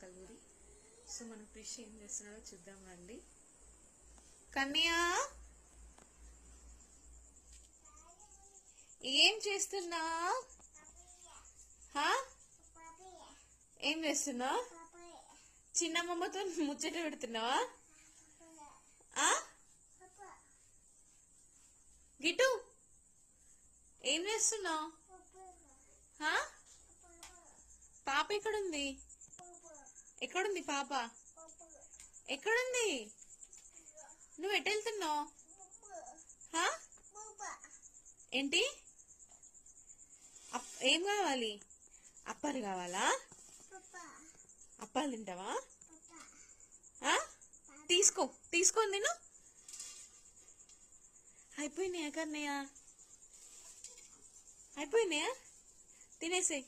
Kalluri. So మన క్రిష్ ఏం చేస్తున్నాడో చూద్దాం రండి. కన్యా ఏం చేస్తున్నా? ఏం చేస్తున్నా? చిన్నమ్మమ్మతో ముచ్చట పెడుతున్నావా? గిటు ఏం చేస్తున్నావు? పాప ఎక్కడుంది? ఎక్కడుంది పాప? ఎక్కడుంది? నువ్వు ఎటు వెళ్తున్నావు? ఏంటి? ఏం కావాలి? అప్పాలు కావాలా? అప్పాలు తింటావా? తీసుకొని తిను. అయిపోయినాయా కన్నయ్య? అయిపోయినాయా? తినేసేయ్.